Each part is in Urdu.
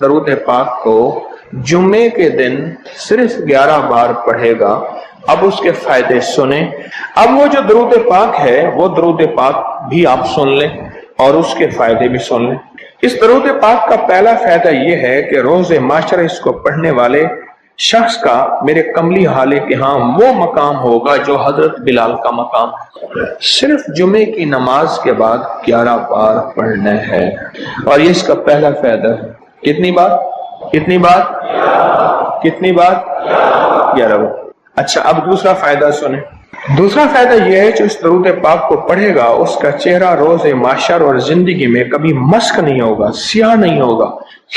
درود پاک کو جمعے کے دن صرف 11 بار پڑھے گا، اب اس کے فائدے سنیں۔ اب وہ جو درود پاک ہے وہ درود پاک بھی آپ سن لیں اور اس کے فائدے بھی سن لیں۔ اس درود پاک کا پہلا فائدہ یہ ہے کہ روز معاشرہ اس کو پڑھنے والے شخص کا میرے کملی حالے کے ہاں وہ مقام ہوگا جو حضرت بلال کا مقام ہے۔ صرف جمعے کی نماز کے بعد 11 بار پڑھنا ہے، اور یہ اس کا پہلا فائدہ ہے۔ کتنی بار؟ کتنی بار؟ کتنی بار؟ 11 بار۔ اچھا، اب دوسرا فائدہ سنیں۔ دوسرا فائدہ یہ ہے جو اس درود پاک کو پڑھے گا اس کا چہرہ روز محشر اور زندگی میں کبھی مسک نہیں ہوگا، سیاہ نہیں ہوگا،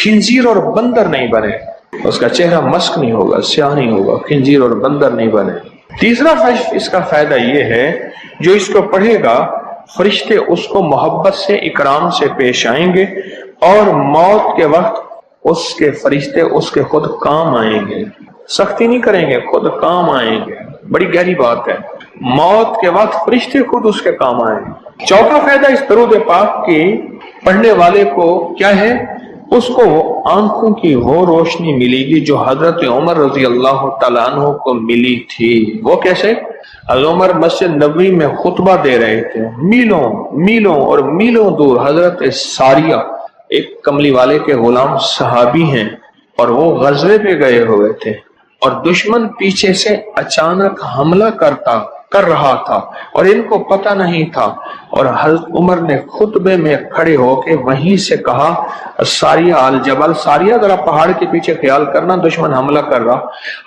خنزیر اور بندر نہیں بنے۔ اس کا چہرہ مسک نہیں ہوگا، سیاہ نہیں ہوگا، خنزیر اور بندر نہیں بنے۔ تیسرا اس کا فائدہ یہ ہے جو اس کو پڑھے گا فرشتے اس کو محبت سے اکرام سے پیش آئیں گے، اور موت کے وقت اس کے فرشتے اس کے خود کام آئیں گے، سختی نہیں کریں گے، خود کام آئیں گے۔ بڑی گہری بات ہے، موت کے وقت فرشتے خود اس کے کام آئیں گے۔ چوتھا فائدہ اس درود پاک کی پڑھنے والے کو کیا ہے؟ اس کو آنکھوں کی وہ روشنی ملے گی جو حضرت عمر رضی اللہ تعالیٰ عنہ کو ملی تھی۔ وہ کیسے؟ حضرت عمر مسجد نبوی میں خطبہ دے رہے تھے، میلوں میلوں اور میلوں دور حضرت ساریہ ایک کملی والے کے غلام صحابی ہیں، اور وہ غزوے پہ گئے ہوئے تھے، اور دشمن پیچھے سے اچانک حملہ کر رہا تھا اور ان کو پتہ نہیں تھا، اور حضرت عمر نے خطبے میں کھڑے ہو کے وہیں سے کہا، ساریہ الجبل، ساریہ ذرا پہاڑ کے پیچھے خیال کرنا، دشمن حملہ کر رہا۔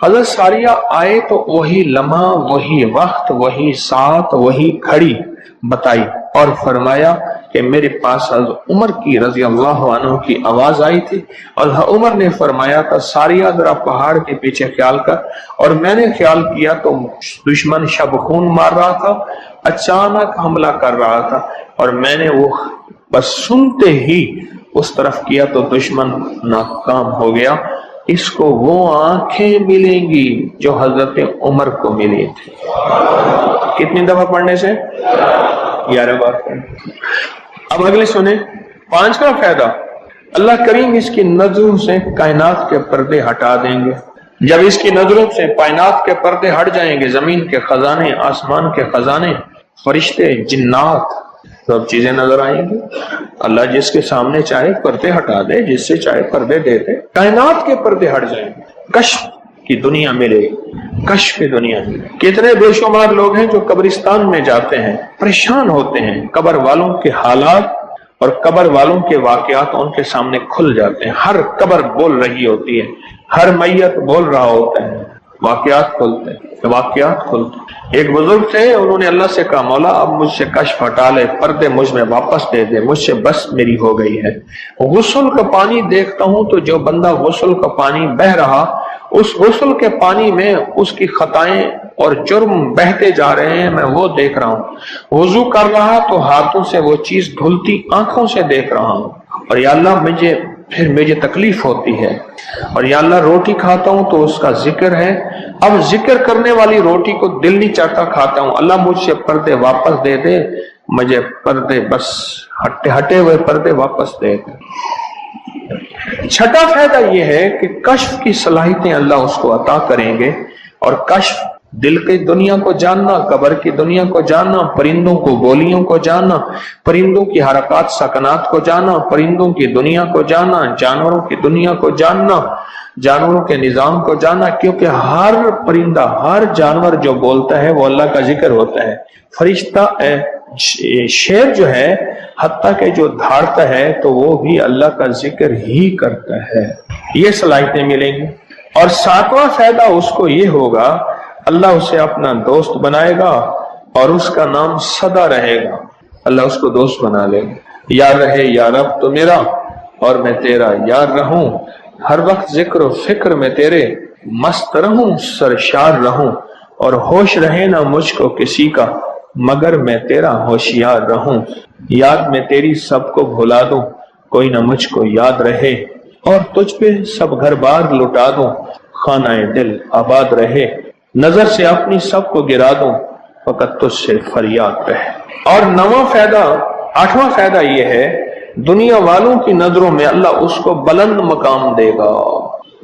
حضرت ساریہ آئے تو وہی لمحہ، وہی وقت، وہی ساتھ، وہی کھڑی بتائی، اور فرمایا کہ میرے پاس حضرت عمر کی رضی اللہ عنہ کی آواز آئی تھی، اور عمر نے فرمایا تھا ساریہ ذرا پہاڑ کے پیچھے خیال کر، اور میں نے خیال کیا تو دشمن شب خون مار رہا تھا، اچانک حملہ کر رہا تھا، اور میں نے وہ بس سنتے ہی اس طرف کیا تو دشمن ناکام ہو گیا۔ اس کو وہ آنکھیں ملیں گی جو حضرت عمر کو ملی تھی۔ کتنی دفعہ پڑھنے سے؟ 11 بار پڑھنے۔ اب اگلے سنیں، 5واں فائدہ، اللہ کریم اس کی نظروں سے کائنات کے پردے ہٹا دیں گے۔ جب اس کی نظروں سے کائنات کے پردے ہٹ جائیں گے، زمین کے خزانے، آسمان کے خزانے، فرشتے، جنات، سب چیزیں نظر آئیں گی۔ اللہ جس کے سامنے چاہے پردے ہٹا دے، جس سے چاہے پردے دے دے، کائنات کے پردے ہٹ جائیں گے، کشف کی دنیا ملے گی، کشف کی دنیا ملے گی۔ کتنے بے شمار لوگ ہیں جو قبرستان میں جاتے ہیں، پریشان ہوتے ہیں، قبر والوں کے حالات اور قبر والوں کے واقعات ان کے سامنے کھل جاتے ہیں۔ ہر قبر بول رہی ہوتی ہے، ہر میت بول رہا ہوتا ہے، واقعات کھلتے ہیں، واقعات کھلتے ہیں۔ ایک بزرگ تھے، انہوں نے اللہ سے کہا، مولا اب مجھ سے کشف ہٹا لے، پردے مجھ میں واپس دے دے، مجھ سے بس میری ہو گئی ہے۔ غسل کا پانی دیکھتا ہوں تو جو بندہ غسل کا پانی بہ رہا، اس غسل کے پانی میں اس کی خطائیں اور جرم بہتے جا رہے ہیں، میں وہ دیکھ رہا ہوں۔ وضو کر رہا تو ہاتھوں سے وہ چیز دھلتی آنکھوں سے دیکھ رہا ہوں، اور یا اللہ مجھے تکلیف ہوتی ہے، اور یا اللہ روٹی کھاتا ہوں تو اس کا ذکر ہے، اب ذکر کرنے والی روٹی کو دل نہیں چاہتا کھاتا ہوں، اللہ مجھ سے پردے واپس دے دے، مجھے پردے بس ہٹے ہوئے پردے واپس دے دے۔ چھٹا فائدہ یہ ہے کہ کشف کی صلاحیتیں اللہ اس کو عطا کریں گے، اور کشف دل کی دنیا کو جاننا، قبر کی دنیا کو جاننا، پرندوں کو بولیوں کو جاننا، پرندوں کی حرکات سکنات کو جاننا، پرندوں کی دنیا کو جاننا، جانوروں کی دنیا کو جاننا، جانوروں کے نظام کو جاننا، کیونکہ ہر پرندہ، ہر جانور جو بولتا ہے وہ اللہ کا ذکر ہوتا ہے۔ فرشتہ شیر جو ہے حتیٰ کہ جو دھاڑتا ہے تو وہ بھی اللہ کا ذکر ہی کرتا ہے۔ یہ صلاحیتیں ملیں گی۔ اور 7واں فائدہ اس کو یہ ہوگا، اللہ اسے اپنا دوست بنائے گا اور اس کا نام سدا رہے گا۔ اللہ اس کو دوست بنا لے گا، یار رہے یا رب تو میرا اور میں تیرا یار رہوں، ہر وقت ذکر و فکر میں تیرے مست رہوں، سرشار رہوں، اور ہوش رہے نہ مجھ کو کسی کا مگر میں تیرا ہوشیار رہوں، یاد میں تیری سب کو بھلا دوں، کوئی نہ مجھ کو یاد رہے، اور تجھ پہ سب گھر بار لٹا دوں، خانہ دل آباد رہے، نظر سے اپنی سب کو گرا دوں، فقط تجھ سے فریاد رہے۔ اور 8واں فائدہ یہ ہے دنیا والوں کی نظروں میں اللہ اس کو بلند مقام دے گا،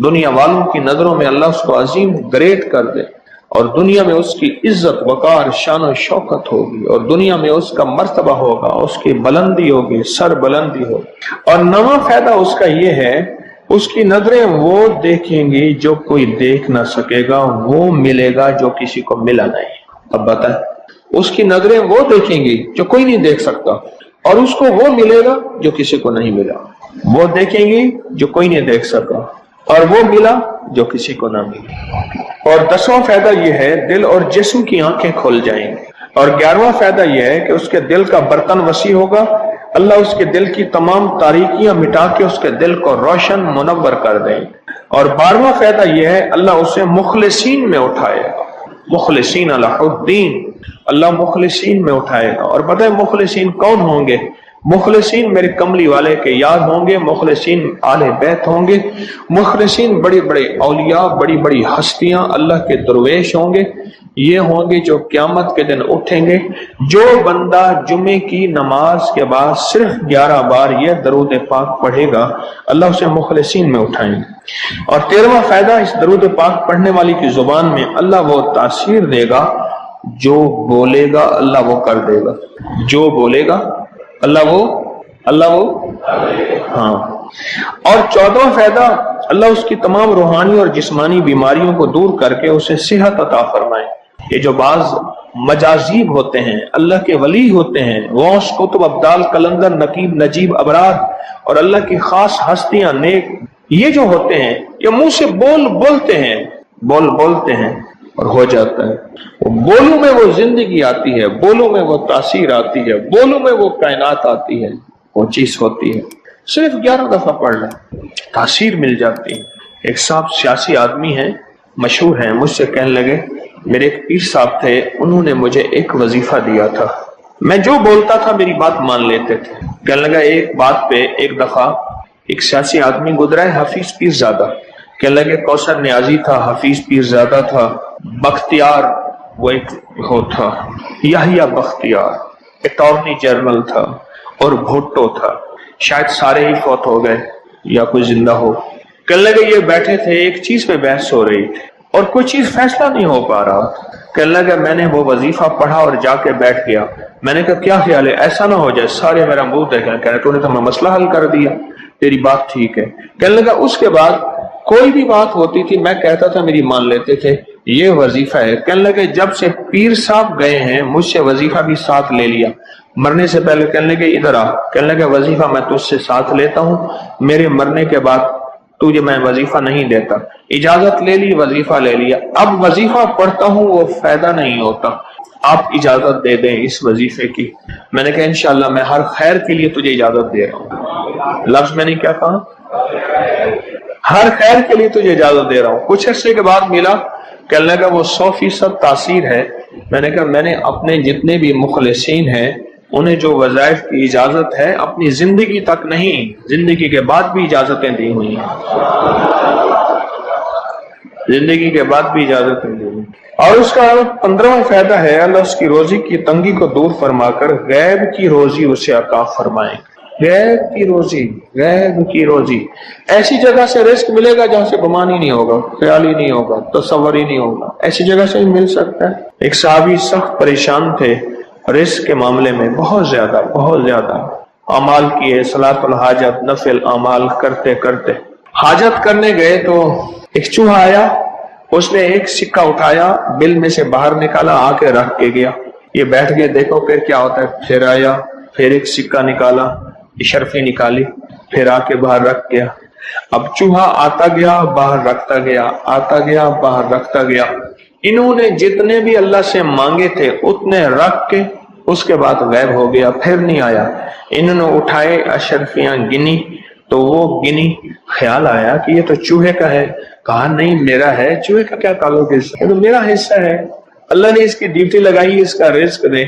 دنیا والوں کی نظروں میں اللہ اس کو عظیم گریٹ کر دے، اور دنیا میں اس کی عزت وقار شان و شوکت ہوگی، اور دنیا میں اس کا مرتبہ ہوگا، اس کی بلندی ہوگی، سر بلندی ہوگی۔ اور نواں فائدہ اس کا یہ ہے، اس کی نظریں وہ دیکھیں گی جو کوئی دیکھ نہ سکے گا، وہ ملے گا جو کسی کو ملا نہیں۔ اب بتائیں، اس کی نظریں وہ دیکھیں گی جو کوئی نہیں دیکھ سکتا، اور اس کو وہ ملے گا جو کسی کو نہیں ملا۔ وہ دیکھیں گی جو کوئی نہیں دیکھ سکا، اور وہ ملا جو کسی کو نہ ملا۔ اور 10واں فائدہ یہ ہے، دل اور جسم کی آنکھیں کھل جائیں گی۔ اور 11واں فائدہ یہ ہے کہ اس کے دل کا برتن وسیع ہوگا، اللہ اس کے دل کی تمام تاریکیاں مٹا کے اس کے دل کو روشن منور کر دیں گے۔ اور 12واں فائدہ یہ ہے، اللہ اسے مخلصین میں اٹھائے گا، مخلصین اللہ الدین، اللہ مخلصین میں اٹھائے گا۔ اور پتہ ہے مخلصین کون ہوں گے؟ مخلصین میرے کملی والے کے یار ہوں گے، مخلصین آل بیت ہوں گے، مخلصین بڑی بڑی اولیاء، بڑی بڑی ہستیاں اللہ کے درویش ہوں گے۔ یہ ہوں گے جو قیامت کے دن اٹھیں گے۔ جو بندہ جمعے کی نماز کے بعد صرف 11 بار یہ درود پاک پڑھے گا، اللہ اسے مخلصین میں اٹھائیں گے۔ اور 13واں فائدہ، اس درود پاک پڑھنے والی کی زبان میں اللہ وہ تاثیر دے گا، جو بولے گا اللہ وہ کر دے گا، جو بولے گا اللہ وہ ہاں۔ اور 14واں فائدہ، اللہ اس کی تمام روحانی اور جسمانی بیماریوں کو دور کر کے اسے صحت عطا فرمائے۔ یہ جو بعض مجازیب ہوتے ہیں، اللہ کے ولی ہوتے ہیں، غوث، قطب، ابدال، قلندر، نقیب، نجیب، ابرار، اور اللہ کی خاص ہستیاں، نیک، یہ جو ہوتے ہیں یہ منہ سے بولتے ہیں اور ہو جاتا ہے۔ بولوں میں وہ زندگی آتی ہے، بولوں میں وہ تاثیر آتی ہے، بولوں میں وہ کائنات آتی ہے، وہ چیز ہوتی ہے۔ صرف 11 دفعہ پڑھ لیں، تاثیر مل جاتی ہے۔ ایک صاحب سیاسی آدمی ہیں، مشہور ہیں، مجھ سے کہنے لگے، میرے ایک پیر صاحب تھے، انہوں نے مجھے ایک وظیفہ دیا تھا، میں جو بولتا تھا میری بات مان لیتے تھے۔ کہنے لگا ایک بات پہ ایک دفعہ ایک سیاسی آدمی گزرا ہے، حفیظ پیر زادہ، کہنے لگے کوثر نیازی تھا، حفیظ پیر زادہ تھا، بختیار وہ ایک ہو تھا، یحییٰ بختیار اٹارنی جنرل تھا، اور بھٹو تھا، شاید سارے ہی فوت ہو گئے یا کوئی زندہ ہو۔ کہنے لگے یہ بیٹھے تھے، ایک چیز پہ بحث ہو رہی تھی اور کوئی چیز فیصلہ نہیں ہو پا رہا۔ کہنے لگا میں نے وہ وظیفہ پڑھا اور جا کے بیٹھ گیا۔ میں نے کہا کیا خیال ہے، ایسا نہ ہو جائے سارے میرا منہ دیکھیں، کہہ رہے تو نے تو میں مسئلہ حل کر دیا، تیری بات ٹھیک ہے۔ کہنے لگا اس کے بعد کوئی بھی بات ہوتی تھی میں کہتا تھا میری مان لیتے تھے، یہ وظیفہ ہے۔ کہنے لگے جب سے پیر صاحب گئے ہیں مجھ سے وظیفہ بھی ساتھ لے لیا، مرنے سے پہلے کہنے لگے ادھر آ، کہنے لگے وظیفہ میں تجھ سے ساتھ لیتا ہوں، میرے مرنے کے بعد تجھے میں وظیفہ نہیں دیتا۔ اجازت لے لی، وظیفہ لے لیا، اب وظیفہ پڑھتا ہوں وہ فائدہ نہیں ہوتا، آپ اجازت دے دیں اس وظیفے کی۔ میں نے کہا انشاءاللہ میں ہر خیر کے لیے تجھے اجازت دے رہا ہوں۔ لفظ میں نے کیا کہا؟ ہر خیر کے لیے تجھے اجازت دے رہا ہوں۔ کچھ عرصے کے بعد ملا، کہنے لگا وہ 100% تاثیر ہے۔ میں نے کہا میں نے اپنے جتنے بھی مخلصین ہیں انہیں جو وظائف کی اجازت ہے اپنی زندگی تک نہیں، زندگی کے بعد بھی اجازتیں دی ہوئی ہیں، زندگی کے بعد بھی اجازتیں دی ہوئی۔ اور اس کا 15واں فائدہ ہے، اللہ اس کی روزی کی تنگی کو دور فرما کر غیب کی روزی اسے عطا فرمائیں۔ غیب کی روزی، غیب کی روزی، ایسی جگہ سے رزق ملے گا جہاں سے گمان ہی نہیں ہوگا، خیال ہی نہیں ہوگا، تصور ہی نہیں ہوگا، ایسی جگہ سے ہی مل سکتا ہے۔ ایک صحابی سخت پریشان تھے رزق کے معاملے میں، بہت زیادہ اعمال کیے، صلاۃ الحاجت، نفل اعمال کرتے کرتے حاجت کرنے گئے تو ایک چوہا آیا، اس نے ایک سکہ اٹھایا، بل میں سے باہر نکالا، آ کے رکھ کے گیا۔ یہ بیٹھ گئے دیکھو پھر کیا ہوتا ہے، پھر آیا، پھر ایک سکہ نکالا، اشرفی نکالی، پھر آ کے باہر رکھ گیا۔ اب چوہا آتا گیا باہر رکھتا گیا، آتا گیا باہر رکھتا گیا۔ انہوں نے جتنے بھی اللہ سے مانگے تھے اتنے رکھ کے اس کے بعد غائب ہو گیا، پھر نہیں آیا۔ انہوں نے اٹھائے اشرفیاں گنی تو وہ گنی، خیال آیا کہ یہ تو چوہے کا ہے، کہا نہیں میرا ہے، چوہے کا کیا تعلق ہے، یہ تو میرا حصہ ہے، اللہ نے اس کی ڈیوٹی لگائی اس کا رزق دے،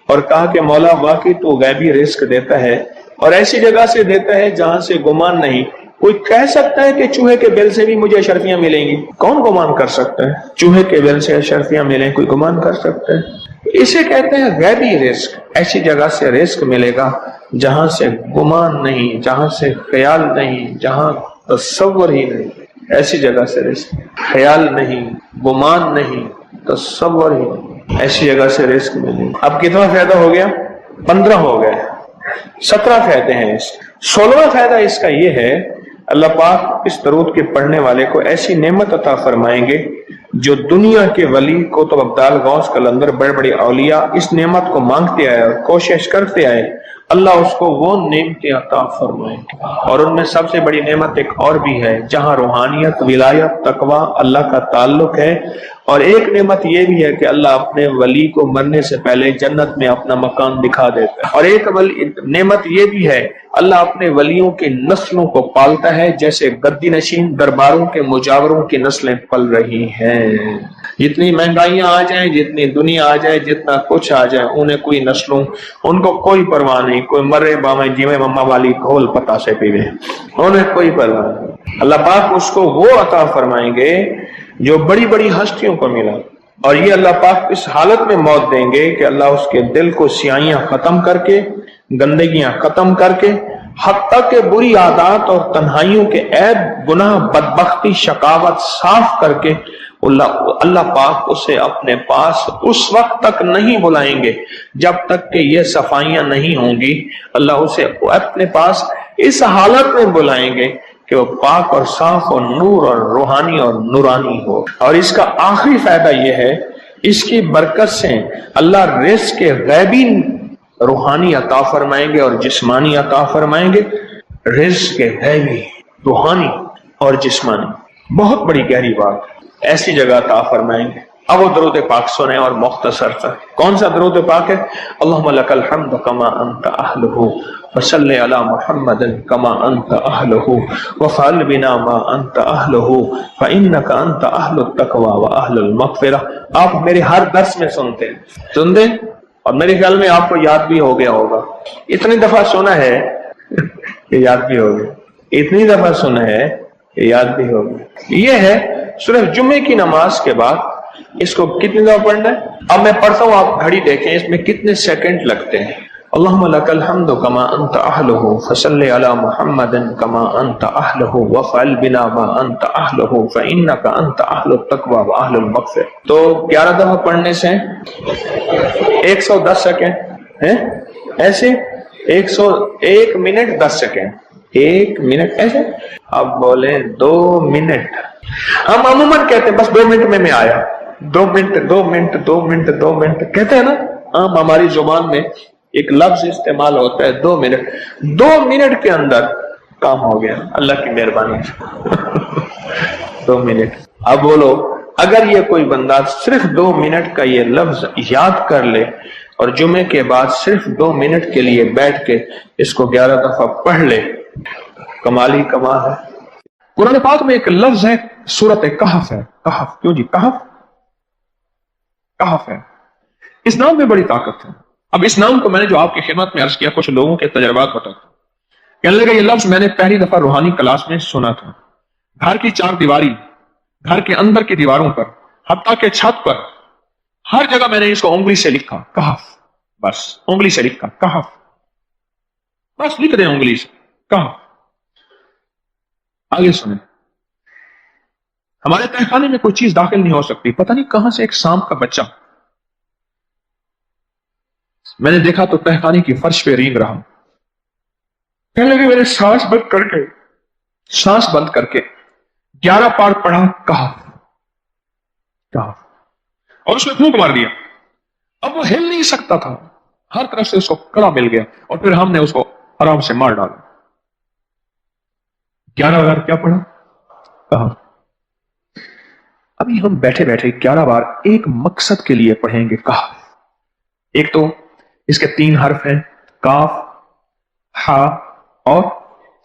اور کہا کہ مولا واقعی تو غیبی رزق دیتا ہے اور ایسی جگہ سے دیتا ہے جہاں سے گمان نہیں۔ کوئی کہہ سکتا ہے کہ چوہے کے بل سے بھی مجھے اشرفیاں ملیں گی؟ کون گمان کر سکتا ہے چوہے کے بل سے اشرفیاں ملیں؟ کوئی گمان کر سکتا ہے؟ اسے کہتے ہیں غیبی رزق. ایسی جگہ سے رزق ملے گا جہاں سے گمان نہیں، جہاں سے خیال نہیں، جہاں تصور ہی نہیں. ایسی جگہ سے رزق، خیال نہیں، گمان نہیں، تصور ہی نہیں، ایسی جگہ سے رزق ملے گا. اب کتنا فائدہ ہو گیا؟ 15 ہو گئے. 17 فائدے ہیں اس. 16واں فائدہ اس کا یہ ہے، اللہ پاک اس درود کے پڑھنے والے کو ایسی نعمت عطا فرمائیں گے جو دنیا کے ولی قطب ابدال غوث قلندر بڑے بڑے اولیاء اس نعمت کو مانگتے آئے اور کوشش کرتے آئے، اللہ اس کو وہ نعمتیں عطا فرمائیں گے. اور ان میں سب سے بڑی نعمت ایک اور بھی ہے جہاں روحانیت، ولایت، تقوی، اللہ کا تعلق ہے. اور ایک نعمت یہ بھی ہے کہ اللہ اپنے ولی کو مرنے سے پہلے جنت میں اپنا مکان دکھا دیتا ہے. اور ایک نعمت یہ بھی ہے، اللہ اپنے ولیوں کی نسلوں کو پالتا ہے جیسے گدی نشین درباروں کے مجاوروں کی نسلیں پل رہی ہیں. جتنی مہنگائیاں آ جائیں، جتنی دنیا آ جائے، جتنا کچھ آ جائے، انہیں کوئی نسلوں، ان کو کوئی پرواہ نہیں. کوئی مرے باویں جیویں مما والی گھول پتا سے پیوے، انہیں کوئی پرواہ نہیں. اللہ پاک اس کو وہ عطا فرمائیں گے جو بڑی بڑی ہستیوں کو ملا. اور یہ اللہ پاک اس حالت میں موت دیں گے کہ اللہ اس کے دل کو سیاہیاں ختم کر کے، گندگیاں ختم کر کے، حتیٰ کہ بری عادات اور تنہائیوں کے عیب، گناہ، بدبختی، شقاوت صاف کر کے اللہ پاک اسے اپنے پاس اس وقت تک نہیں بلائیں گے جب تک کہ یہ صفائیاں نہیں ہوں گی. اللہ اسے اپنے پاس اس حالت میں بلائیں گے کہ وہ پاک اور صاف اور نور اور روحانی اور نورانی ہو. اور اس کا آخری فائدہ یہ ہے، اس کی برکت سے اللہ رزق کے غیبی روحانی عطا فرمائیں گے اور جسمانی عطا فرمائیں گے. رزق کے غیبی، روحانی اور جسمانی، بہت بڑی گہری بات. ایسی جگہ عطا فرمائیں گے. اب وہ درود پاک سنیں اور مختصر تھا. کون سا درود پاک ہے؟ اللہم لک الحمد کما انت اہلہ وصلی علی محمد کما انت اہلہ وفعل بنا ما انت اہلہ فانک انت اہل التقوی واہل المغفرہ. آپ میرے ہر درس میں سنتے ہیں اور میرے خیال میں آپ کو یاد بھی ہو گیا ہوگا. اتنی دفعہ سنا ہے کہ یاد بھی ہو گیا، اتنی دفعہ سنا ہے کہ یاد بھی ہو گیا. یہ ہے صرف جمعے کی نماز کے بعد اس کو کتنی دفعہ پڑھنا ہے. اب میں پڑھتا ہوں، آپ گھڑی دیکھیں اس میں کتنے سیکنڈ لگتے ہیں. اللہم لک الحمد کما انت اہلہ فصلی علی محمد کما انت اہلہ وفعل بنا ما انت اہلہ فانک انت اہل التقوی واہل المغفرہ. تو 11 دفعہ پڑھنے سے 110 سیکنڈ ہیں ایسے، 101 منٹ 10 سیکنڈ، 1 منٹ ایسے. اب بولیں 2 منٹ. ہم عموماً کہتے ہیں بس 2 منٹ میں آیا، 2 منٹ 2 منٹ 2 منٹ 2 منٹ کہتے ہیں نا. ہماری زبان میں ایک لفظ استعمال ہوتا ہے 2 منٹ. 2 منٹ کے اندر کام ہو گیا اللہ کی مہربانی. 2 منٹ. اب بولو، اگر یہ کوئی بندہ صرف 2 منٹ کا یہ لفظ یاد کر لے اور جمعے کے بعد صرف 2 منٹ کے لیے بیٹھ کے اس کو 11 دفعہ پڑھ لے، کمال ہی کمال ہے. قرآن پاک میں ایک لفظ ہے، سورۃ کہف ہے. کہف کیوں جی؟ کہف ہے. اس نام میں بڑی طاقت ہے. اب اس نام کو میں نے جو آپ کی خدمت میں عرض کیا، کچھ لوگوں کے تجربات بتاتا ہوں. کہنے لگا یہ لفظ میں نے پہلی دفعہ روحانی کلاس میں سنا تھا. گھر کی 4 دیواری، گھر کے اندر کی دیواروں پر، حتیٰ کہ چھت پر، ہر جگہ میں نے اس کو انگلی سے لکھا، کہف. بس انگلی سے لکھا کہف، بس لکھ دیں انگلی سے کہف. آگے سنیں. ہمارے تہخانے میں کوئی چیز داخل نہیں ہو سکتی. پتہ نہیں کہاں سے ایک سانپ کا بچہ میں نے دیکھا تو تہخانے کی فرش پہ رینگ رہا. کہنے لگے میں نے سانس بند کر کے 11 بار پڑھا کہف کہف، اور اس میں پھونک مار دیا. اب وہ ہل نہیں سکتا تھا، ہر طرف سے اس کو کڑا مل گیا اور پھر ہم نے اس کو آرام سے مار ڈالا. 11 بار کیا پڑھا؟ کہف. ابھی ہم بیٹھے بیٹھے 11 بار ایک مقصد کے لیے پڑھیں گے کہف. ایک تو اس کے 3 حرف ہیں، کاف، ہا اور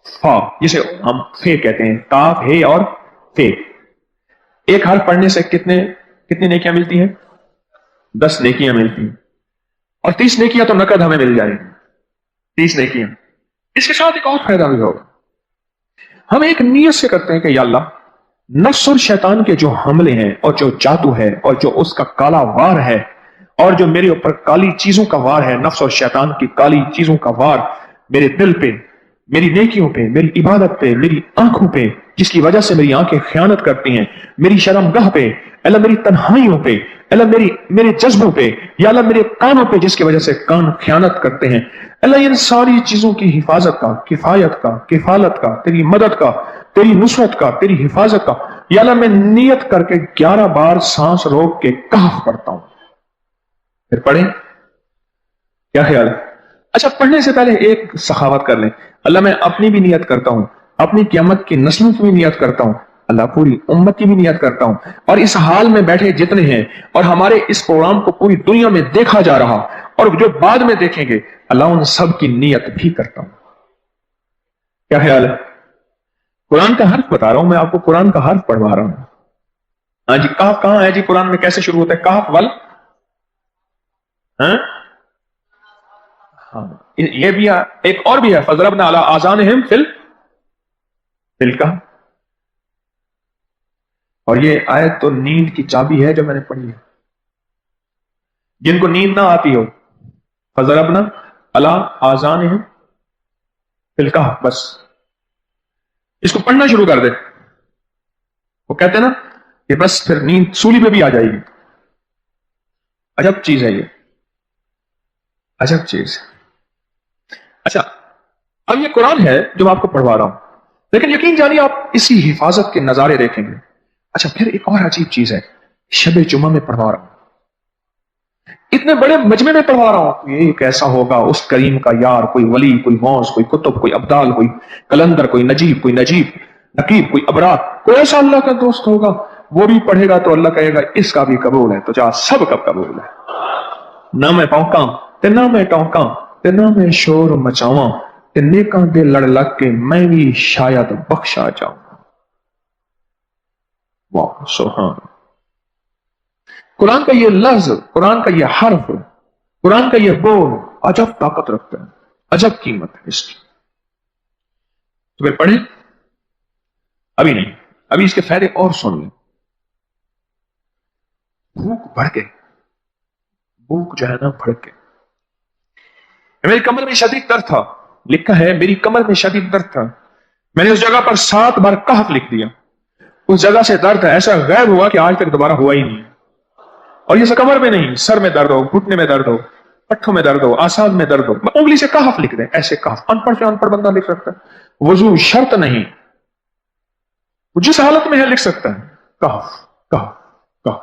فا، جسے ہم فے کہتے ہیں، کاف، ہے اور فے. ایک حرف پڑھنے سے کتنی نیکیاں ملتی ہیں؟ 10 نیکیاں ملتی ہیں. اور 30 نیکیاں تو نقد ہمیں مل جائیں گی. 30 نیکیاں. اس کے ساتھ ایک اور فائدہ بھی ہوگا. ہم ایک نیت سے کرتے ہیں کہ یا اللہ، نفس اور شیطان کے جو حملے ہیں اور جو جادو ہے اور جو اس کا کالا وار ہے، اور جو میرے اوپر کالی چیزوں کا وار ہے، نفس اور شیطان کی کالی چیزوں کا وار میرے دل پہ، میری نیکیوں پہ، میری عبادت پہ، میری آنکھوں پہ، جس کی وجہ سے میری آنکھیں خیانت کرتی ہیں، میری شرمگاہ پہ، اللہ میری تنہائیوں پہ، اللہ میرے جذبوں پہ، یا اللہ میرے کانوں پہ جس کی وجہ سے کان خیانت کرتے ہیں، اللہ ان ساری چیزوں کی حفاظت کا، کفایت کا، کفالت کا، تیری مدد کا، تیری نصرت کا، تیری حفاظت کا، یا اللہ میں نیت کر کے 11 بار سانس روک کے کہف پڑھتا ہوں. پھر پڑھیں. کیا خیال ہے؟ اچھا، پڑھنے سے پہلے ایک سخاوت کر لیں. اللہ میں اپنی بھی نیت کرتا ہوں، اپنی قیامت کی نسلوں کی بھی نیت کرتا ہوں، اللہ پوری امت کی بھی نیت کرتا ہوں، اور اس حال میں بیٹھے جتنے ہیں اور ہمارے اس پروگرام کو پوری دنیا میں دیکھا جا رہا اور جو بعد میں دیکھیں گے، اللہ ان سب کی نیت بھی کرتا ہوں. کیا خیال ہے؟ قرآن کا حرف بتا رہا ہوں میں آپ کو، قرآن کا حرف پڑھوا رہا ہوں. ہاں جی، کہف کہاں ہے جی قرآن میں؟ کیسے شروع ہوتا ہے کہف؟ ول، ہاں یہ بھی ہے. ایک اور بھی ہے، فضربنا علی آذانہم فی الکہف. اور یہ آیت تو نیند کی چابی ہے جو میں نے پڑھی ہے. جن کو نیند نہ آتی ہو، فضربنا علی آذانہم فی الکہف، بس اس کو پڑھنا شروع کر دے. وہ کہتے ہیں نا کہ بس پھر نیند سولی پہ بھی آ جائے گی. عجب چیز ہے یہ، عجب چیز. اچھا، اب یہ قرآن ہے جو آپ کو پڑھوا رہا ہوں، لیکن یقین جانیے آپ اسی حفاظت کے نظارے دیکھیں گے. اچھا، پھر ایک اور عجیب چیز ہے، شب جمعہ میں پڑھوا رہا ہوں، اتنے بڑے مجمع میں پڑھوا رہا ہوں. یہ کیسا ہوگا اس کریم کا یار، کوئی ولی، کوئی غوث، کوئی قطب، کوئی ابدال، کوئی کلندر، کوئی نجیب نقیب، کوئی ابرار، کوئی ایسا اللہ کا دوست ہوگا، وہ بھی پڑھے گا تو اللہ کہے گا اس کا بھی قبول ہے. تو جا سب کا قبول ہے. نہ میں پونکاں تے نہ میں ٹونکاں تے نہ میں شور مچاواں تے نیکاں دے لڑ لگ کے میں بھی شاید بخشا جاؤں. واہ سبحان. قرآن کا یہ لفظ، قرآن کا یہ حرف، قرآن کا یہ بول عجب طاقت رکھتا ہے، عجب قیمت ہے اس کی. تو پھر پڑھیں. ابھی نہیں، ابھی اس کے فائدے اور سن لیں. بھوک بڑھ کے، بھوک جو ہے نا بڑھ کے. میری کمر میں شدید درد تھا، لکھا ہے میری کمر میں شدید درد تھا. میں نے اس جگہ پر 7 بار کہف لکھ دیا. اس جگہ سے درد ایسا غائب ہوا کہ آج تک دوبارہ ہوا ہی نہیں. اور یہ کمر میں نہیں، سر میں درد ہو، گھٹنے میں درد ہو، پٹھوں میں درد ہو، آسان میں درد ہو، انگلی سے کہف لکھ دیں. ایسے کہف ان پڑھ سے ان پڑھ بندہ لکھ سکتا ہے. وضو شرط نہیں، وہ جس حالت میں ہے لکھ سکتا ہے. کہف کہف کہف.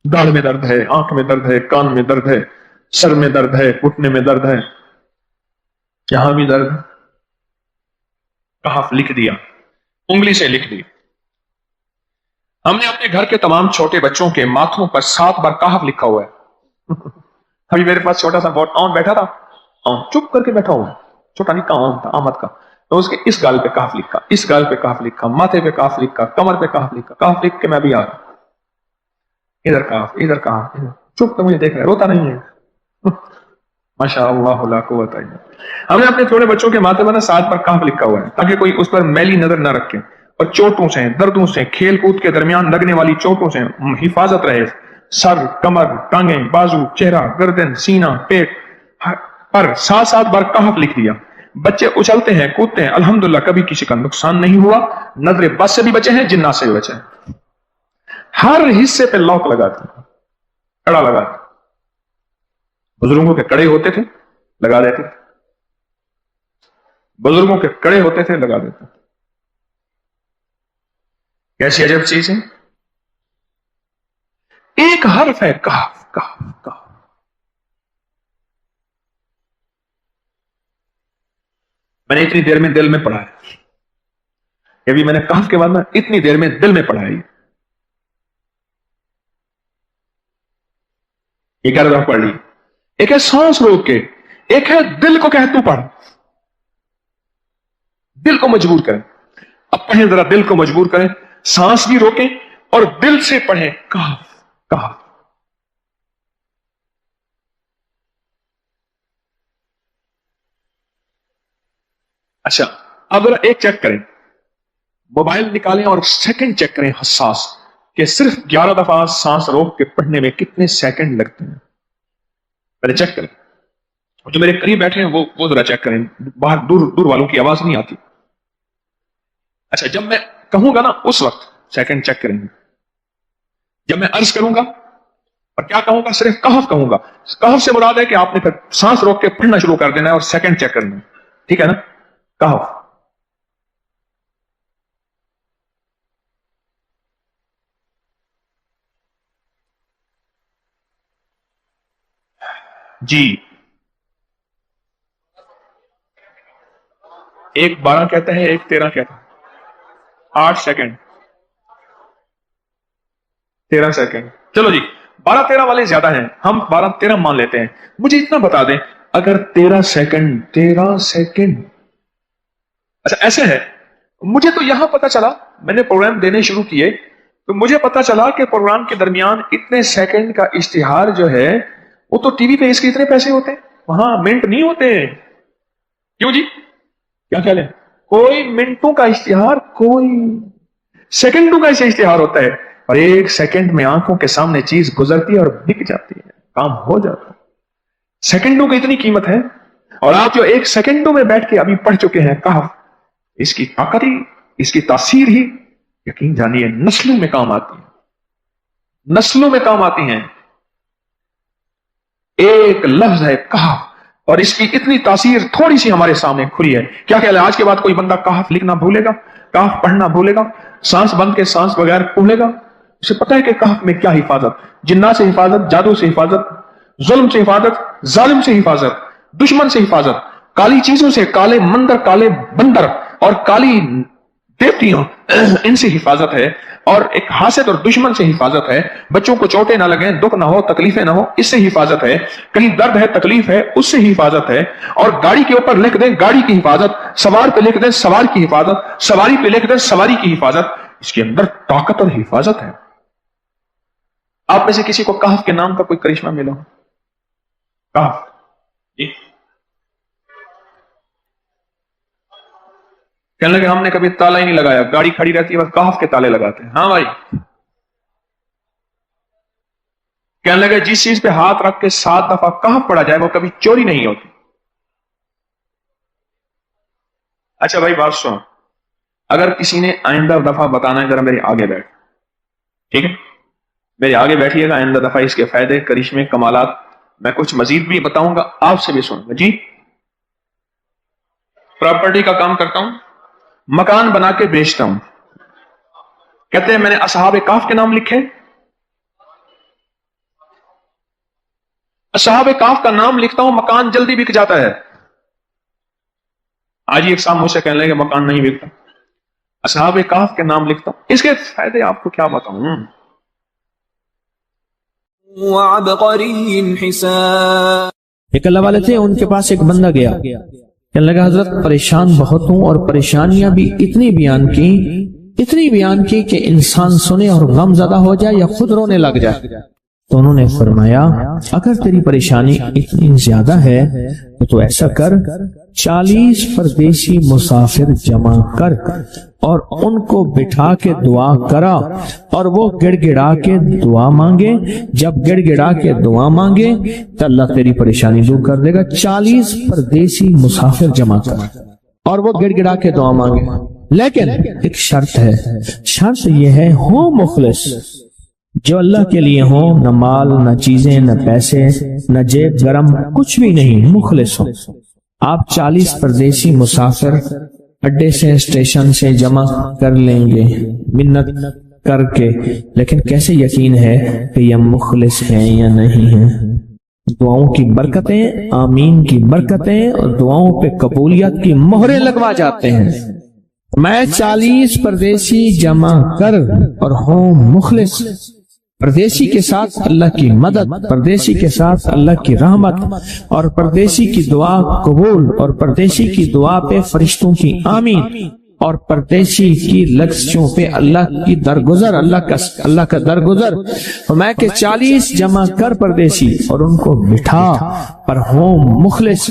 داڑھ میں درد ہے، آنکھ میں درد ہے، کان میں درد ہے، سر میں درد ہے، گھٹنے میں درد ہے، یہاں بھی درد. کہف لکھ دیا، انگلی سے لکھ دیا. ہم نے اپنے گھر کے تمام چھوٹے بچوں کے ماتھوں پر 7 بار کہف لکھا ہوا ہے. ابھی میرے پاس چھوٹا سا بہت آن بیٹھا تھا، چپ کر کے بیٹھا ہوا، چھوٹا نہیں کا آن تھا، آمد کا. تو اس کے اس گال پہ کہف لکھا، اس گال پہ کہف لکھا، ماتھے پہ کہف لکھا، کمر پہ کہف لکھا. کہف لکھ کے میں بھی آ رہا، ادھر کہف ادھر کہف، چپ کر مجھے دیکھ رہا ہے، روتا نہیں ہے. ماشاء اللہ لا قوت الا باللہ. ہم نے اپنے چھوٹے بچوں کے ماتھے پر 7 بار کہف لکھا ہوا ہے تاکہ کوئی اس پر میلی نظر نہ رکھے، اور چوٹوں سے، دردوں سے، کھیل کود کے درمیان لگنے والی چوٹوں سے حفاظت رہے. سر، کمر، ٹانگیں، بازو، چہرہ، گردن، سینہ، پیٹ پر 7 بار کہف لکھ دیا. بچے اچھلتے ہیں، کودتے ہیں، الحمدللہ کبھی کسی کا نقصان نہیں ہوا. نظر بد سے بھی بچے ہیں، جنات سے بھی بچے ہیں. ہر حصے پہ لاک لگاتے ہیں، کڑا لگاتے. بزرگوں کے کڑے ہوتے تھے، لگا دیتے تھے. بزرگوں کے کڑے ہوتے تھے، لگا دیتے. کیسی عجب چیز ہے. ایک حرف ہے کہف کہف کہف. میں نے اتنی دیر میں دل میں پڑھا ہے، ابھی میں نے کہف کے بعد میں اتنی دیر میں دل میں پڑھا ہے. یہ کیا پڑھ لی. ایک ہے سانس روک کے، ایک ہے دل کو کہ تو پڑھ، دل کو مجبور کریں. اب پڑھیں ذرا، دل کو مجبور کریں، سانس بھی روکیں اور دل سے پڑھیں کہف کہف. اچھا، اب ذرا ایک چیک کریں، موبائل نکالیں اور سیکنڈ چیک کریں، حساس کہ صرف 11 دفعہ سانس روک کے پڑھنے میں کتنے سیکنڈ لگتے ہیں؟ پہلے چیک کریں. جو میرے قریب بیٹھے ہیں وہ ذرا چیک کریں. باہر دور والوں کی آواز نہیں آتی. اچھا، جب میں کہوں گا نا اس وقت سیکنڈ چیک کریں گے. جب میں عرض کروں گا اور کیا کہوں گا؟ صرف کہف کہوں گا. کہف سے مراد ہے کہ آپ نے پھر سانس روک کے پڑھنا شروع کر دینا ہے اور سیکنڈ چیک کرنا ہے. ٹھیک ہے نا؟ کہف. جی، 1 12 کہتا ہے، 1 13 کہتا ہے. 8 سیکنڈ، 13 سیکنڈ. چلو جی، 12 13 والے زیادہ ہیں، ہم 12 13 مان لیتے ہیں. مجھے اتنا بتا دیں، اگر 13 سیکنڈ اچھا ایسے ہے. مجھے تو یہاں پتا چلا، میں نے پروگرام دینے شروع کیے تو مجھے پتا چلا کہ پروگرام کے درمیان اتنے سیکنڈ کا اشتہار جو ہے وہ تو ٹی وی پہ اس کے اتنے پیسے ہوتے ہیں، وہاں منٹ نہیں ہوتے. کیوں جی؟ کیا خیال ہے؟ کوئی منٹوں کا اشتہار، کوئی سیکنڈوں کا اسے اشتہار ہوتا ہے. اور 1 سیکنڈ میں آنکھوں کے سامنے چیز گزرتی ہے اور بک جاتی ہے، کام ہو جاتا ہے. سیکنڈوں کی اتنی قیمت ہے. اور آپ جو 1 سیکنڈوں میں بیٹھ کے ابھی پڑھ چکے ہیں کہف، اس کی طاقت ہی، اس کی تاثیر ہی یقین جانیے نسلوں میں کام آتی ہے، نسلوں میں کام آتی ہیں. ایک لفظ ہے کہف اور اس کی اتنی تاثیر تھوڑی سی ہمارے سامنے کھلی ہے. کیا خیال ہے آج کے بعد کوئی بندہ کہف لکھنا بھولے گا؟ کہف پڑھنا بھولے گا؟ سانس بند کے سانس بغیر پڑھے گا؟ اسے پتہ ہے کہ کہف میں کیا حفاظت، جنات سے حفاظت، جادو سے حفاظت، ظلم سے حفاظت، ظالم سے حفاظت، دشمن سے حفاظت، کالی چیزوں سے، کالے مندر، کالے بندر اور کالی دیوتیوں، ان سے حفاظت ہے. اور ایک حاسد اور دشمن سے حفاظت ہے. بچوں کو چوٹیں نہ لگیں، دکھ نہ ہو، تکلیفیں نہ ہو، اس سے حفاظت ہے. کہیں درد ہے، تکلیف ہے، اس سے حفاظت ہے. اور گاڑی کے اوپر لکھ دیں گاڑی کی حفاظت، سوار پہ لکھ دیں سوار کی حفاظت، سواری پہ لکھ دیں سواری کی حفاظت. اس کے اندر طاقت اور حفاظت ہے. آپ میں سے کسی کو کہف کے نام کا کوئی کرشمہ ملا ہو؟ کہف جی کہنے لگے ہم نے کبھی تالا ہی نہیں لگایا، گاڑی کھڑی رہتی ہے بس کہف کے تالے لگاتے ہیں. ہاں بھائی. کہنے لگے جس چیز پہ ہاتھ رکھ کے 7 دفعہ کہف پڑا جائے وہ کبھی چوری نہیں ہوتی. اچھا بھائی بات سنو، اگر کسی نے آئندہ دفعہ بتانا ہے ذرا میرے آگے بیٹھ، ٹھیک ہے؟ میرے آگے بیٹھیے گا. آئندہ دفعہ اس کے فائدے، کرشمے، کمالات میں کچھ مزید بھی بتاؤں گا، آپ سے بھی سنوں گا. جی، پراپرٹی کا کام کرتا ہوں، مکان بنا کے بیچتا ہوں. کہتے ہیں میں نے اصحاب کہف کے نام لکھے. اصحاب کہف کا نام لکھتا ہوں، مکان جلدی بک جاتا ہے. آج ایک صاحب مجھ سے کہنے لگے مکان نہیں بکتا. اصحاب کہف کے نام لکھتا ہوں، اس کے فائدے آپ کو کیا بتاؤں. ایک اللہ والے تھے، ان کے پاس ایک بندہ گیا، کہنے لگا حضرت پریشان بہت ہوں اور پریشانیاں بھی اتنی بیان کی کہ انسان سنے اور غم زدہ ہو جائے یا خود رونے لگ جائے. تو انہوں نے فرمایا اگر تیری پریشانی اتنی زیادہ ہے تو ایسا کر 40 پردیسی مسافر جمع کر اور ان کو بٹھا کے دعا کرا اور وہ گڑ گڑا کے دعا مانگے. جب گڑ گڑا کے دعا مانگے تو اللہ تیری پریشانی دور کر دے گا. 40 پردیسی مسافر جمع کر اور وہ گڑ گڑا کے دعا مانگے. لیکن ایک شرط ہے، شرط یہ ہے ہو مخلص، جو اللہ کے لیے ہو، نہ مال، نہ چیزیں، نہ پیسے، نہ جیب گرم، کچھ بھی نہیں، مخلص ہو. آپ 40 پردیسی مسافر اڈے سے، اسٹیشن سے جمع کر لیں گے منت کر کے، لیکن کیسے یقین ہے کہ یہ مخلص ہیں یا نہیں ہیں؟ دعاؤں کی برکتیں، آمین کی برکتیں اور دعاؤں پہ قبولیت کی مہریں لگوا جاتے ہیں. میں 40 پردیسی جمع کر اور ہوں مخلص. پردیسی کے ساتھ اللہ کی مدد، پردیسی کے ساتھ اللہ کی رحمت، اور پردیسی کی دعا قبول، اور پردیسی کی دعا پہ فرشتوں کی آمین، اور پردیسی کی لفظوں پہ اللہ کی درگزر، اللہ کا درگزر. میں کہ 40 جمع کر پردیسی اور ان کو بٹھا پر ہوں مخلص.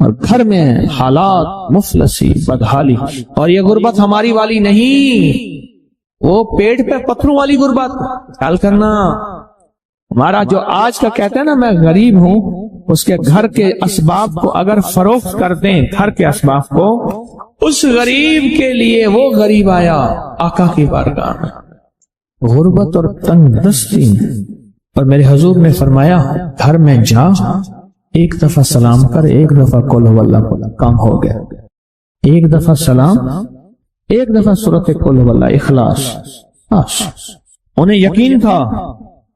اور گھر میں حالات مفلسی بدحالی. اور یہ غربت ہماری والی نہیں، وہ پیٹ پہ پتھروں والی غربت. خیال کرنا، ہمارا جو آج کا کہتے ہیں نا میں غریب ہوں، اس کے گھر کے اسباب کو اگر فروخت کر دیں، گھر کے اسباب کو، اس غریب کے لیے وہ غریب آیا آقا کی بارگاہ میں غربت اور تنگ دستی میں، اور میرے حضور نے فرمایا گھر میں جا، ایک دفعہ سلام کر، ایک دفعہ قل هو اللہ کو، کام ہو گیا. ایک دفعہ سلام، ایک دفعہ سورۃ قل هو اللہ، اخلاص. انہیں یقین تھا،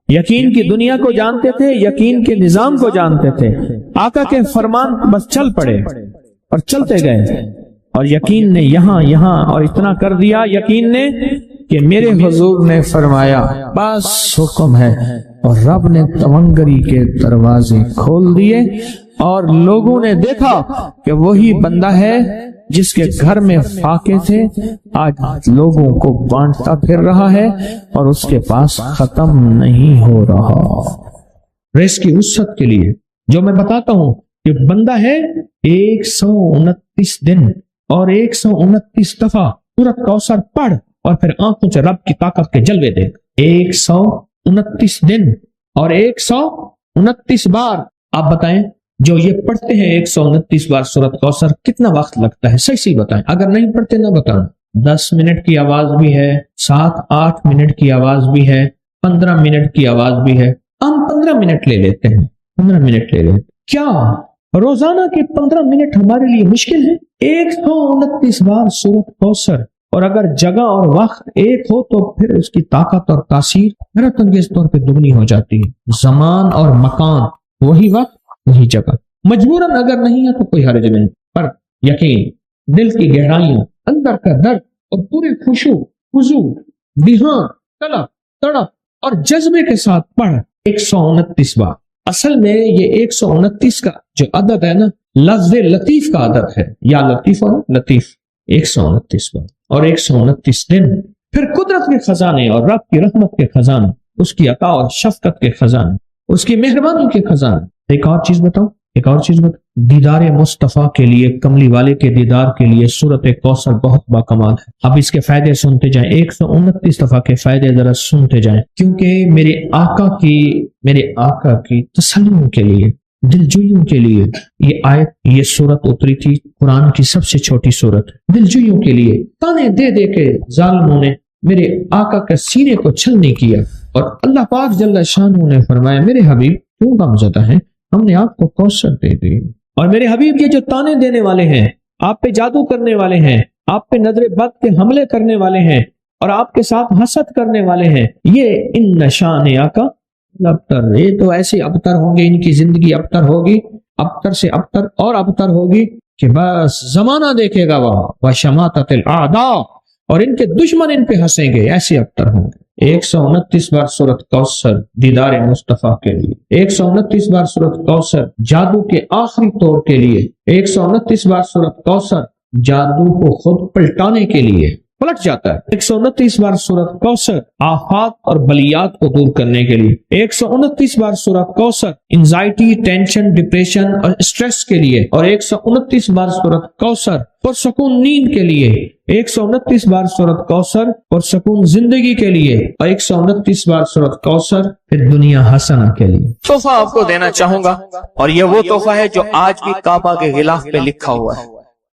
یقین کی دنیا کو جانتے تھے، یقین کے نظام کو جانتے تھے. آقا کے فرمان بس چل پڑے اور چلتے گئے، اور یقین نے یہاں اور اتنا کر دیا یقین نے کہ میرے حضور نے فرمایا بس حکم ہے، اور رب نے تونگری کے دروازے کھول دیے، اور لوگوں نے دیکھا کہ وہی بندہ ہے جس کے گھر میں فاقے تھے، آج لوگوں کو بانٹتا پھر رہا ہے اور اس کے پاس ختم نہیں ہو رہا. ریس کی وسعت کے لیے جو میں بتاتا ہوں کہ بندہ ہے 129 دن اور 129 دفعہ سورۃ کوثر پڑھ اور پھر آنکھوں سے رب کی طاقت کے جلوے دیکھ. 129 دن اور 129 بار. آپ بتائیں جو یہ پڑھتے ہیں 129 بار سورۃ کوثر کتنا وقت لگتا ہے؟ صحیح بتائیں، اگر نہیں پڑھتے نہ بتانا. 10 منٹ کی آواز بھی ہے، 7-8 منٹ کی آواز بھی ہے، 15 منٹ کی آواز بھی ہے. ہم 15 منٹ لے لیتے ہیں، 15 منٹ لے لیتے. کیا روزانہ کے 15 منٹ ہمارے لیے مشکل ہے؟ 129 بار سورۃ کوثر، اور اگر جگہ اور وقت ایک ہو تو پھر اس کی طاقت اور تاثیر حیرت انگیز طور پہ دگنی ہو جاتی ہے. زمان اور مکان، وہی وقت وہی جگہ. مجبوراً اگر نہیں ہے تو کوئی حرج نہیں، پر یقین، دل کی گہرائیاں، اندر کا درد اور پورے خشوع خضوع، دھیان، طلب، تڑپ اور جذبے کے ساتھ پڑھ 129 بار. اصل میں یہ 129 کا جو عدد ہے نا، لفظ لطیف کا عدد ہے، یا لطیف اور لطیف. 129 بار اور 129 دن. پھر قدرت کے خزانے اور رب کی رحمت کے خزانے، اس کی عطا اور شفقت کے خزانے، اس کی مہربانی کے خزانے. ایک اور چیز بتاؤں، دیدار مصطفیٰ کے لیے، کملی والے کے دیدار کے لیے سورۃ کوثر بہت باکمال ہے. اب اس کے فائدے سنتے جائیں، 129 دفعہ کے فائدے ذرا سنتے جائیں، کیونکہ میرے آقا کی تسلیوں کے لیے، دلجوئیوں کے لیے یہ آیت، یہ سورت اتری تھی. قرآن کی سب سے چھوٹی سورت. دلجوئیوں کے لیے تانے دے دے کے ظالموں نے میرے آقا کے سینے کو چھلنی کیا، اور اللہ پاک جل شانہ نے فرمایا میرے حبیب کیوں غمزدہ ہیں، ہم نے آپ کو کوثر دے دی. اور میرے حبیب یہ جو تانے دینے والے ہیں، آپ پہ جادو کرنے والے ہیں، آپ پہ نظر بد کے حملے کرنے والے ہیں، اور آپ کے ساتھ حسد کرنے والے ہیں، یہ ان نشان آقا ابتر، یہ تو ایسے ابتر ہوں گے، ان کی زندگی ابتر ہوگی، ابتر سے ابتر اور ابتر ہوگی کہ بس زمانہ دیکھے گا وہ شماتت الاعداء، اور ان کے دشمن ان پہ ہنسیں گے، ایسے ابتر ہوں گے. 129 بار سورۃ کوثر دیدار مصطفیٰ کے لیے، 129 بار سورۃ کوثر جادو کے آخری طور کے لیے، 129 بار سورۃ کوثر جادو کو خود پلٹانے کے لیے، پلٹ جاتا ہے. 129 بار سورۃ کوثر آفات اور بلیات کو دور کرنے کے لیے، 129 بار سورۃ کوثر انزائٹی، ٹینشن، ڈپریشن اور اسٹریس کے لیے، اور 129 بار سورۃ کوثر پرسکون نیند کے لیے، 129 بار سورۃ کوثر پرسکون زندگی کے لیے، اور 129 بار سورۃ کوثر پھر دنیا حسنہ کے لیے. تحفہ آپ کو دینا چاہوں گا، اور یہ وہ تحفہ ہے جو آج بھی کعبہ کے غلاف پہ لکھا ہوا ہے.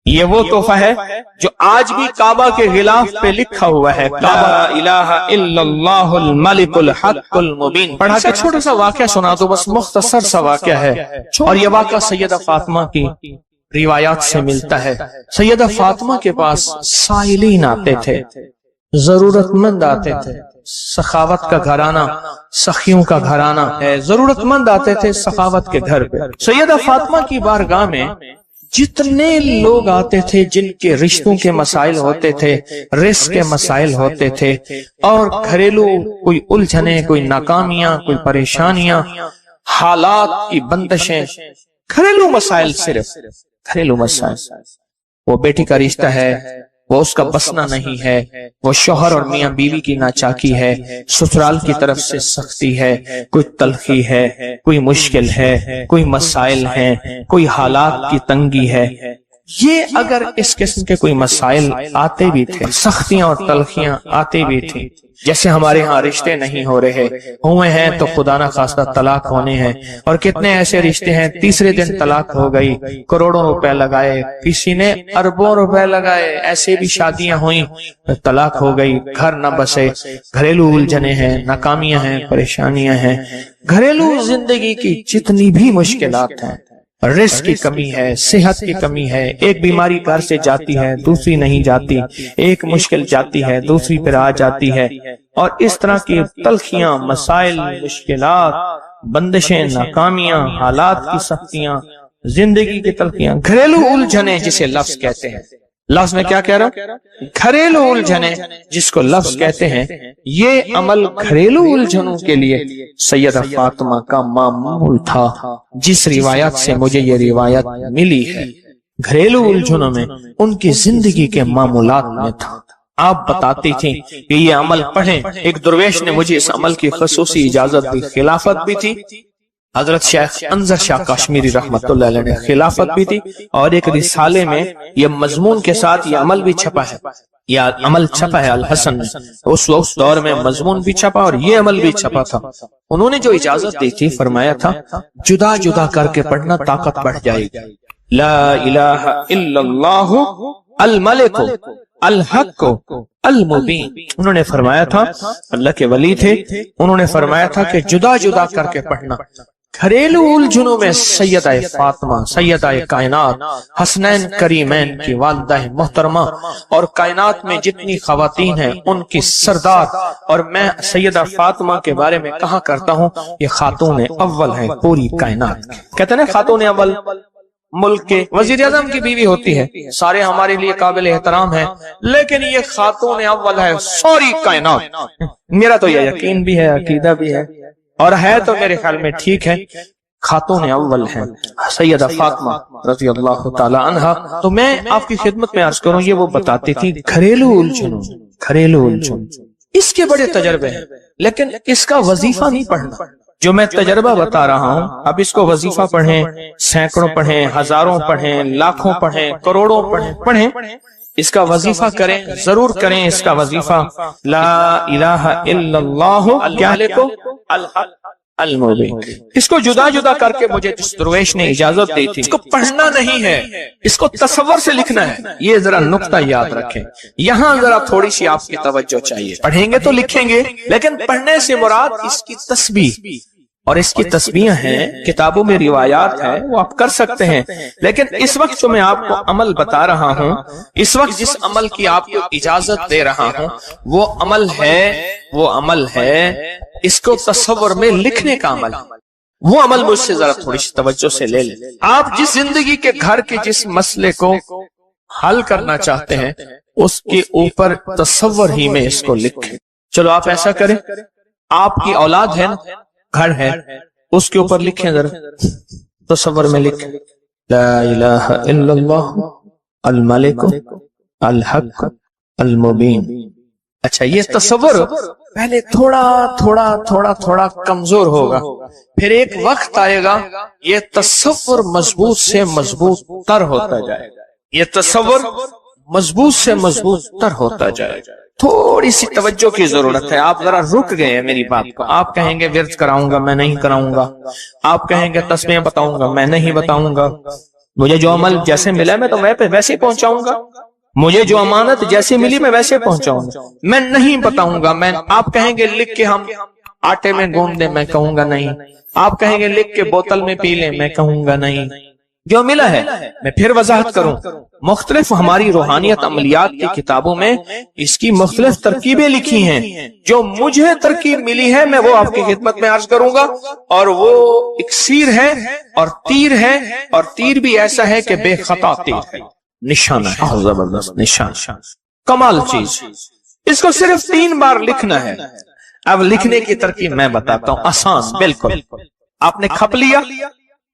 یہ وہ تحفہ ہے جو آج بھی کعبہ کے غلاف پہ لکھا ہوا ہے، لا الہ الا اللہ الملک الحق المبین. پڑھا کے چھوٹا سا واقعہ سنا دو، بس مختصر سا واقعہ ہے، اور یہ واقعہ سیدہ فاطمہ کی روایات سے ملتا ہے. سیدہ فاطمہ کے پاس سائلین آتے تھے، ضرورت مند آتے تھے. سخاوت کا گھرانہ، سخیوں کا گھرانہ ہے، ضرورت مند آتے تھے سخاوت کے گھر پہ. سیدہ فاطمہ کی بارگاہ میں جتنے لوگ آتے تھے جن کے رشتوں کے مسائل ہوتے تھے، رزق کے مسائل ہوتے تھے، اور گھریلو کوئی الجھنیں، کوئی ناکامیاں، کوئی پریشانیاں، حالات کی بندشیں، گھریلو مسائل، صرف گھریلو مسائل. وہ بیٹی کا رشتہ ہے، وہ اس کا بسنا نہیں ہے، وہ شوہر اور میاں بیوی کی ناچاکی ہے، سسرال کی طرف سے سختی ہے، کوئی تلخی ہے، کوئی مشکل ہے، کوئی مسائل ہیں، کوئی حالات کی تنگی ہے۔ یہ اگر اس قسم کے کوئی مسائل آتے بھی تھے، سختیاں اور تلخیاں آتے بھی تھیں، جیسے ہمارے ہاں رشتے نہیں ہو رہے، ہوئے ہیں تو خدا نہ خواستہ طلاق ہونے ہیں، اور کتنے ایسے رشتے ہیں تیسرے دن طلاق ہو گئی، کروڑوں روپے لگائے، کسی نے اربوں روپے لگائے، ایسے بھی شادیاں ہوئیں طلاق ہو گئی، گھر نہ بسے، گھریلو الجھنیں ہیں، ناکامیاں ہیں، پریشانیاں ہیں، گھریلو زندگی کی جتنی بھی مشکلات ہیں، رزق کی کمی ہے، صحت کی کمی ہے، ایک بیماری گھر سے جاتی ہے دوسری نہیں جاتی، ایک مشکل جاتی ہے دوسری پھر آ جاتی ہے، اور اس طرح کی تلخیاں، مسائل، مشکلات، بندشیں، ناکامیاں، حالات کی سختیاں، زندگی کی تلخیاں، گھریلو الجھنیں جسے لفظ کہتے ہیں۔ لفظ میں کیا کہہ رہا ہوں؟ گھریلو الجھنیں جس کو لفظ کہتے ہیں، یہ عمل گھریلو الجھنوں کے لیے سیدہ فاطمہ کا معمول تھا، جس روایت سے مجھے یہ روایت ملی ہے۔ گھریلو الجھنوں میں ان کی زندگی کے معمولات میں تھا۔ آپ بتاتی تھیں کہ یہ عمل پڑھیں، ایک درویش نے مجھے اس عمل کی خصوصی اجازت دی، خلافت بھی تھی، حضرت شیخ انظر شاہ کشمیری رحمت اللہ علیہ نے خلافت بھی تھی، اور ایک رسالے میں یہ مضمون کے ساتھ یہ عمل بھی چھپا ہے، یہ عمل چھپا ہے الحسن میں، اس وقت دور میں مضمون بھی چھپا اور یہ عمل بھی چھپا تھا۔ انہوں نے جو اجازت دی تھی، فرمایا تھا جدا جدا کر کے پڑھنا طاقت بڑھ جائے گی۔ لا الہ الا اللہ الملک الحق المبین، انہوں نے فرمایا تھا، اللہ کے ولی تھے، انہوں نے فرمایا تھا کہ جدا جدا کر کے پڑھنا۔ گھریلو الجھنوں میں سیدہ فاطمہ، سیدہ کائنات، حسنین کریمین کی والدہ محترمہ، اور کائنات میں جتنی خواتین ہیں ان کی سردار، اور میں سیدہ فاطمہ کے بارے میں کہا کرتا ہوں یہ خاتون اول ہے پوری کائنات۔ کہتے ہیں خاتون اول ملک کے وزیر اعظم کی بیوی ہوتی ہے، سارے ہمارے لیے قابل احترام ہیں، لیکن یہ خاتون اول ہے ساری کائنات۔ میرا تو یہ یقین بھی ہے، عقیدہ بھی ہے، اور ہے تو میرے خیال میں ٹھیک ہے، خاتون اول ہے سیدہ فاطمہ رضی اللہ تعالی عنہا۔ تو میں آپ کی خدمت میں عرض کروں، یہ وہ بتاتی تھی گھریلو الجھنوں، گھریلو الجھن، اس کے بڑے تجربے ہیں، لیکن اس کا وظیفہ نہیں پڑھنا۔ جو میں تجربہ بتا رہا ہوں، اب اس کو وظیفہ پڑھیں، سینکڑوں پڑھیں، ہزاروں پڑھیں، لاکھوں پڑھیں، کروڑوں پڑھیں، اس کا وظیفہ کریں، ضرور کریں اس کا وظیفہ۔ لا الہ الا اللہ الحق المبین، اس کو جدا جدا کر کے مجھے جس درویش نے اجازت دی تھی، اس کو پڑھنا نہیں ہے، اس کو تصور سے لکھنا ہے۔ یہ ذرا نقطہ یاد رکھیں، یہاں ذرا تھوڑی سی آپ کی توجہ چاہیے۔ پڑھیں گے تو لکھیں گے، لیکن پڑھنے سے مراد اس کی تسبیح، اور اس کی تسبیح ہیں، کتابوں میں روایات ہیں، وہ آپ کر سکتے ہیں، لیکن اس وقت جو میں آپ کو عمل بتا رہا ہوں، اس وقت جس عمل کی آپ کو اجازت دے رہا ہوں، وہ عمل ہے اس کو تصور میں لکھنے کا عمل۔ وہ عمل مجھ سے ذرا تھوڑی سی توجہ سے لے لیں۔ آپ جس زندگی کے گھر کے جس مسئلے کو حل کرنا چاہتے ہیں، اس کے اوپر تصور ہی میں اس کو لکھیں۔ چلو آپ ایسا کریں، آپ کی اولاد ہے نا، گھر ہے، اس کے اوپر لکھیں، ذرا تصور میں لکھیں، لا الہ الا اللہ الملک الحق المبین۔ اچھا، یہ تصور پہلے تھوڑا کمزور ہوگا، پھر ایک وقت آئے گا یہ تصور مضبوط سے مضبوط تر ہوتا جائے گا، یہ تصور مضبوط سے مضبوط تر ہوتا جائے گا۔ تھوڑی سی توجہ کی ضرورت ہے، آپ ذرا رک گئے ہیں میری بات کو۔ آپ کہیں گے ورد کراؤں گا، میں نہیں کراؤں گا، آپ کہیں گے تسبیح بتاؤں گا، میں نہیں بتاؤں گا، مجھے جو عمل جیسے ملا میں تو میں ویسے پہنچاؤں گا، مجھے جو امانت جیسے ملی میں ویسے پہنچاؤں گا، میں نہیں بتاؤں گا۔ آپ کہیں گے لکھ کے ہم آٹے میں گوندھ دیں، میں کہوں گا نہیں۔ آپ کہیں گے لکھ کے بوتل میں پی لیں، میں کہوں گا نہیں۔ جو ملا ہے میں پھر وضاحت کروں، مختلف ہماری روحانیت عملیات کی کتابوں میں اس کی مختلف ترکیبیں لکھی ہیں، جو مجھے ترکیب ملی ہے میں وہ آپ کی خدمت میں عرض کروں گا، اور وہ اکسیر ہے اور تیر ہے، اور تیر بھی ایسا ہے کہ بے خطا تیر ہے، نشانہ ہے، زبردست نشان، کمال چیز۔ اس کو صرف 3 بار لکھنا ہے۔ اب لکھنے کی ترکیب میں بتاتا ہوں، آسان بالکل۔ آپ نے کھپ لیا،